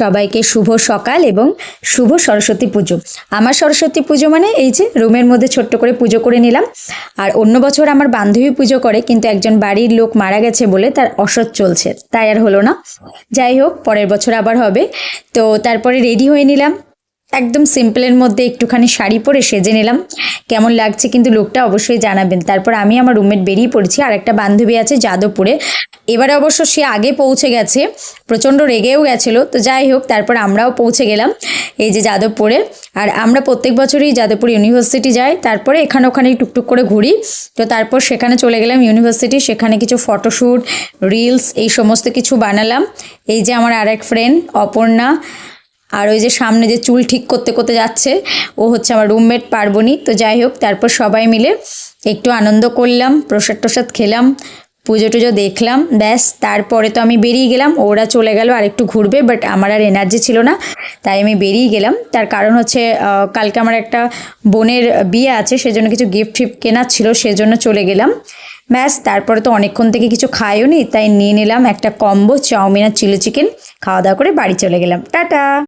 সবাইকে শুভ সকাল এবং শুভ সরস্বতী পুজো। আমার সরস্বতী পুজো মানে এই যে রুমের মধ্যে ছোট্ট করে পুজো করে নিলাম। আর অন্য বছর আমার বান্ধবী পুজো করে, কিন্তু একজন বাড়ির লোক মারা গেছে বলে তার অসৎ চলছে, তাই আর হলো না। যাই হোক, পরের বছর আবার হবে। তো তারপরে রেডি হয়ে নিলাম, একদম সিম্পলের মধ্যে একটুখানি শাড়ি পরে সেজে নিলাম। কেমন লাগছে কিন্তু লুকটা অবশ্যই জানাবেন। তারপর আমি আমার রুমমেট বেরিয়ে পড়েছি। আর একটা বান্ধবী আছে যাদবপুরে, এবারে অবশ্য সে আগে পৌঁছে গেছে, প্রচণ্ড রেগেও গেছিলো। তো যাই হোক, তারপর আমরাও পৌঁছে গেলাম এই যে যাদবপুরে। আর আমরা প্রত্যেক বছরই যাদবপুর ইউনিভার্সিটি যাই, তারপরে এখানে ওখানে টুকটুক করে ঘুরি। তো তারপর সেখানে চলে গেলাম ইউনিভার্সিটি, সেখানে কিছু ফটোশ্যুট, রিলস এই সমস্ত কিছু বানালাম। এই যে আমার আরেক ফ্রেন্ড অপর্ণা, আর ওই যে সামনে যে চুল ঠিক করতে করতে যাচ্ছে ও হচ্ছে আমার রুমমেট পার্বণী। তো যাই হোক, তারপর সবাই মিলে একটু আনন্দ করলাম, প্রসাদ টোসাদ খেলাম, পুজো টুজো দেখলাম, ব্যাস। তারপরে তো আমি বেরিয়ে গেলাম, ওরা চলে গেল আর একটু ঘুরবে, বাট আমার আর এনার্জি ছিল না, তাই আমি বেরিয়ে গেলাম। তার কারণ হচ্ছে কালকে আমার একটা বোনের বিয়ে আছে, সেজন্য কিছু গিফট ফিফট কেনার ছিল, সেজন্য চলে গেলাম, ব্যাস। তারপরে তো অনেকক্ষণ থেকে কিছু খাইও নি, তাই নিয়ে নিলাম একটা কম্বো চাউমিন আর চিলি চিকেন, খাওয়া দাওয়া করে বাড়ি চলে গেলাম। টাটা।